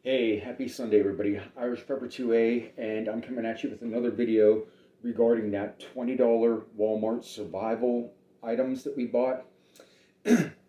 Hey, happy Sunday, everybody. Irish Prepper 2A, and I'm coming at you with another video regarding that $20 Walmart survival items that we bought.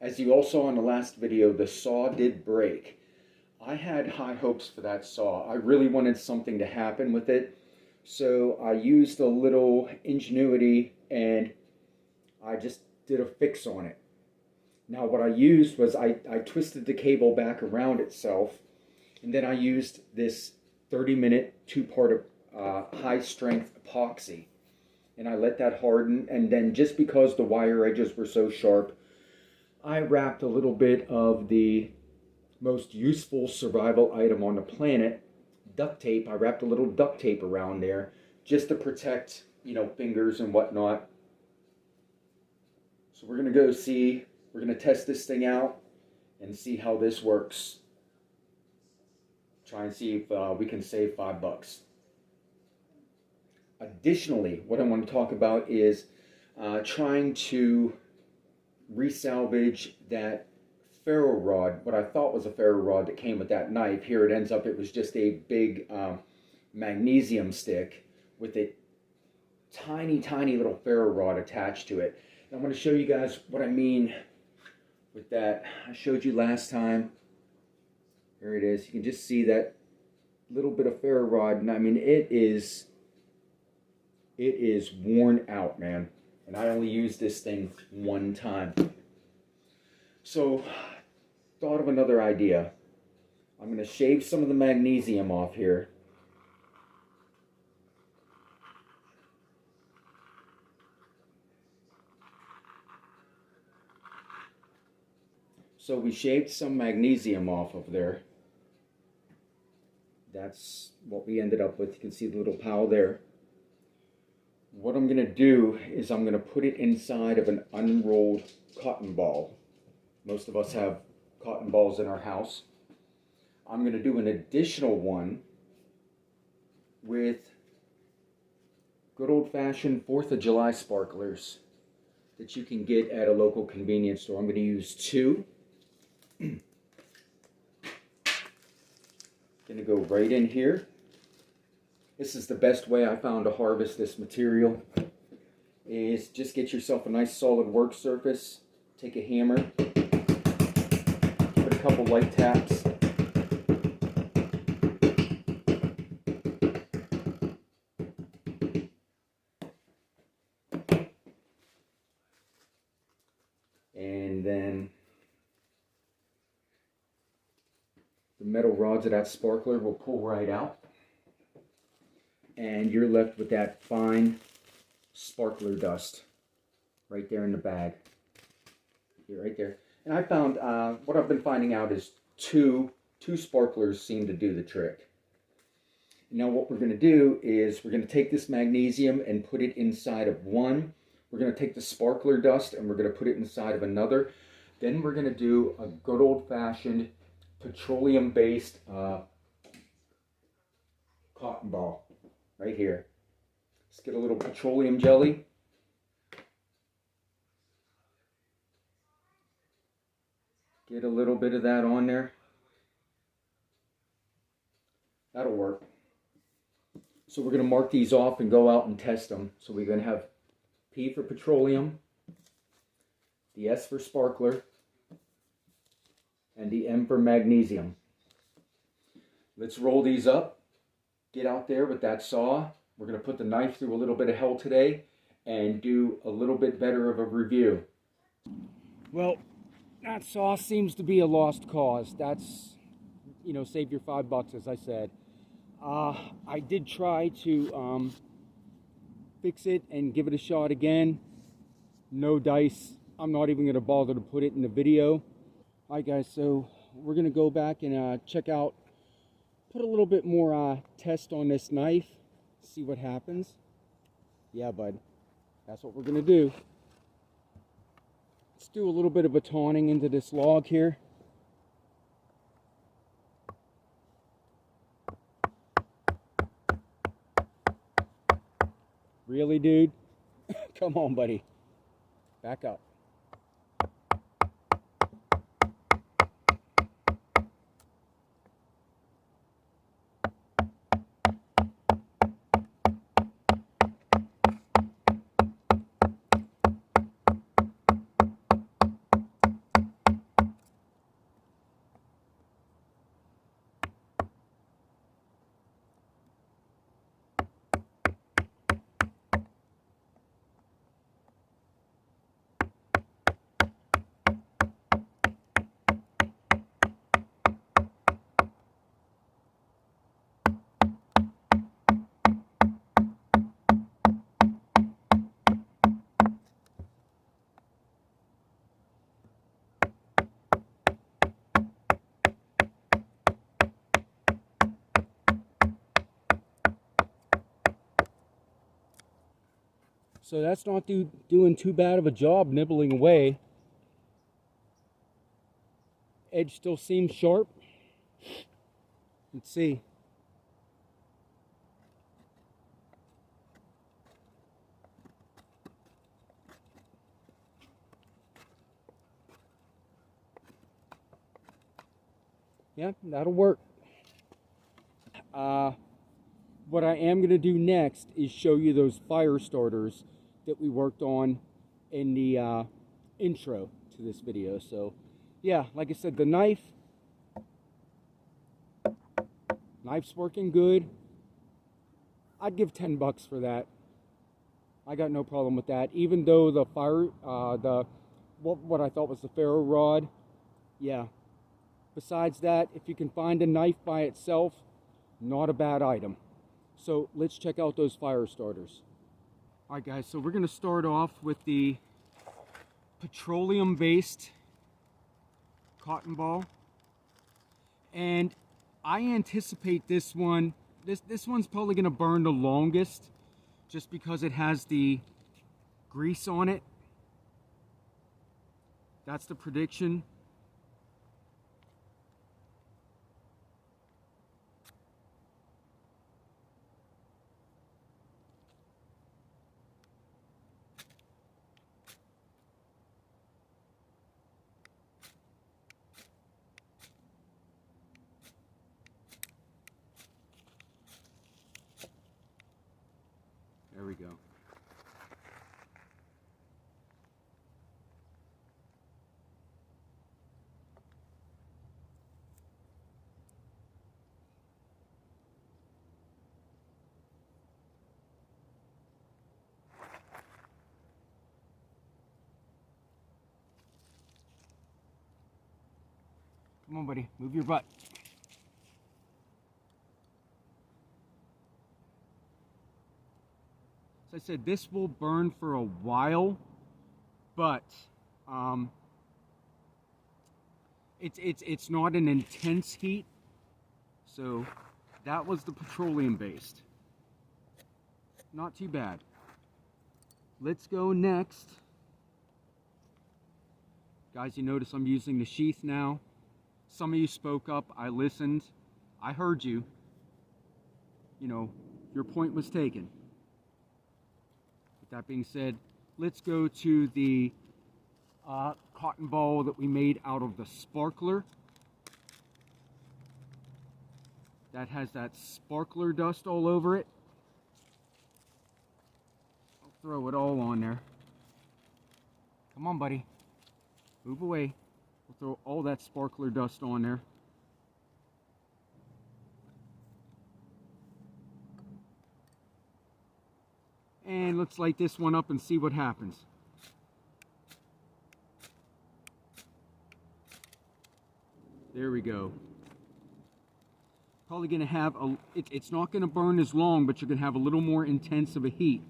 As you all saw in the last video, the saw did break. I had high hopes for that saw. I really wanted something to happen with it, so I used a little ingenuity and I just did a fix on it. Now what I used was I twisted the cable back around itself, and then I used this 30-minute two-part high-strength epoxy. And I let that harden, and then just because the wire edges were so sharp, I wrapped a little bit of the most useful survival item on the planet, duct tape. I wrapped a little duct tape around there just to protect, fingers and whatnot. So we're going to test this thing out and see how this works. Try and see if we can save $5. Additionally, what I want to talk about is trying to resalvage that ferro rod, what I thought was a ferro rod that came with that knife. Here it ends up, it was just a big magnesium stick with a tiny little ferro rod attached to it. And I'm going to show you guys what I mean with that. I showed you last time. There it is. You can just see that little bit of ferro rod, and I mean it is worn out, man. And I only used this thing one time. So, thought of another idea. I'm going to shave some of the magnesium off here. So we shaved some magnesium off of there. That's what we ended up with. You can see the little pile there. What I'm going to do is I'm going to put it inside of an unrolled cotton ball. Most of us have cotton balls in our house. I'm going to do an additional one with good old-fashioned 4th of July sparklers that you can get at a local convenience store. I'm going to use 2. Going to go right in here. This is the best way I found to harvest this material, is just get yourself a nice solid work surface, take a hammer, give it a couple light taps, and then the metal rods of that sparkler will pull right out, and you're left with that fine sparkler dust right there in the bag. Here, right there. And I found, what I've been finding out is two sparklers seem to do the trick. Now what we're going to do is we're going to take this magnesium and put it inside of one. We're going to take the sparkler dust and we're going to put it inside of another. Then we're going to do a good old-fashioned petroleum-based cotton ball right here. Let's get a little petroleum jelly. Get a little bit of that on there. That'll work. So we're going to mark these off and go out and test them. So we're going to have P for petroleum, the S for sparkler, and the M for magnesium. Let's roll these up, get out there with that saw. We're going to put the knife through a little bit of hell today and do a little bit better of a review. Well, that saw seems to be a lost cause. That's, save your $5, as I said. I did try to fix it and give it a shot again. No dice. I'm not even going to bother to put it in the video. Alright guys, so we're going to go back and check out, put a little bit more test on this knife, see what happens. Yeah, bud, that's what we're going to do. Let's do a little bit of batoning into this log here. Really, dude? Come on, buddy. Back up. So that's not doing too bad of a job nibbling away. Edge still seems sharp. Let's see. Yeah, that'll work. What I am going to do next is show you those fire starters that we worked on in the intro to this video. So, yeah, like I said, the knife's working good. I'd give $10 for that. I got no problem with that. Even though the what I thought was the ferro rod, yeah. Besides that, if you can find a knife by itself, not a bad item. So let's check out those fire starters. All right, guys, so we're going to start off with the petroleum-based cotton ball. And I anticipate this one, this one's probably going to burn the longest just because it has the grease on it. That's the prediction. There we go. Come on, buddy, move your butt. As I said, this will burn for a while, but it's not an intense heat. So that was the petroleum based. Not too bad. Let's go next. Guys, you notice I'm using the sheath now. Some of you spoke up. I listened. I heard you. You know, your point was taken. With that being said, let's go to the cotton ball that we made out of the sparkler. That has that sparkler dust all over it. I'll throw it all on there. Come on, buddy. Move away. We'll throw all that sparkler dust on there. And let's light this one up and see what happens. There we go. Probably going to have it's not going to burn as long, but you're going to have a little more intense of a heat.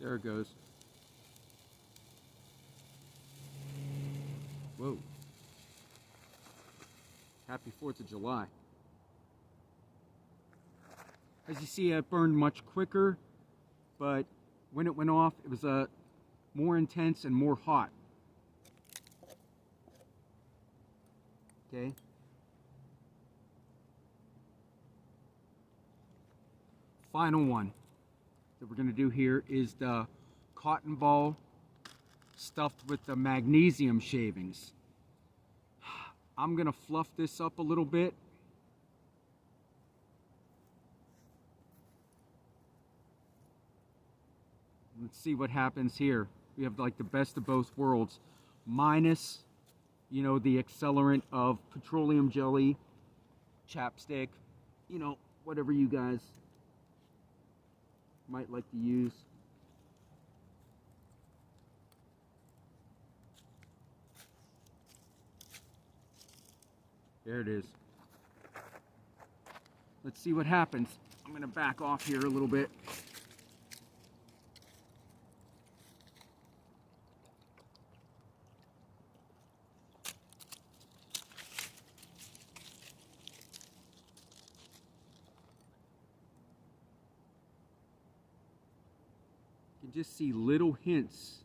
There it goes. Whoa. Happy 4th of July. As you see, it burned much quicker, but when it went off, it was more intense and more hot. Okay. Final one that we're going to do here is the cotton ball stuffed with the magnesium shavings. I'm going to fluff this up a little bit. Let's see what happens here. We have like the best of both worlds, minus you know, the accelerant of petroleum jelly, chapstick, you know, whatever you guys might like to use. There it is. Let's see what happens. I'm going to back off here a little bit. You can just see little hints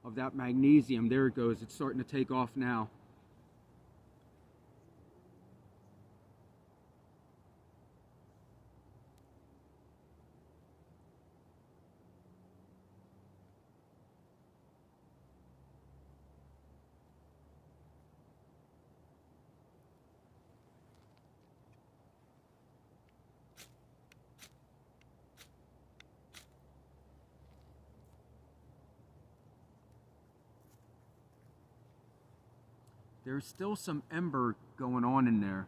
of that magnesium. There it goes. It's starting to take off now. There's still some ember going on in there.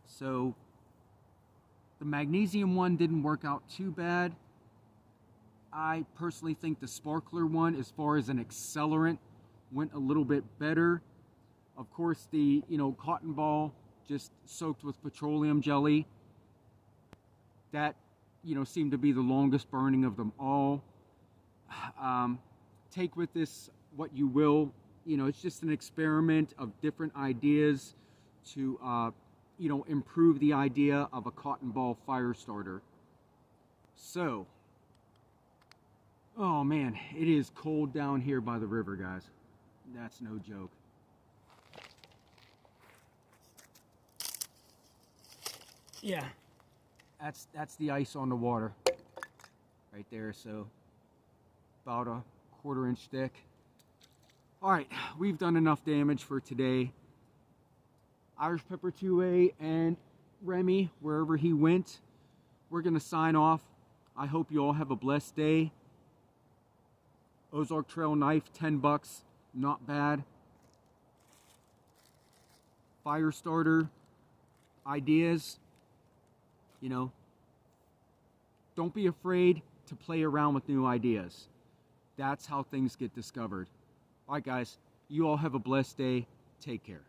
So the magnesium one didn't work out too bad. I personally think the sparkler one, as far as an accelerant, went a little bit better. Of course, the, you know, cotton ball just soaked with petroleum jelly, that, you know, seemed to be the longest burning of them all. Take with this what you will. You know, it's just an experiment of different ideas to, you know, improve the idea of a cotton ball fire starter. So, oh man, it is cold down here by the river, guys. That's no joke. Yeah, that's the ice on the water right there. So about a 1/4 inch thick. All right, we've done enough damage for today. Irish Pepper 2A and Remi, wherever he went, we're gonna sign off. I hope you all have a blessed day. Ozark Trail knife, 10 bucks, not bad. Fire starter ideas, you know, don't be afraid to play around with new ideas. That's how things get discovered. All right, guys, you all have a blessed day. Take care.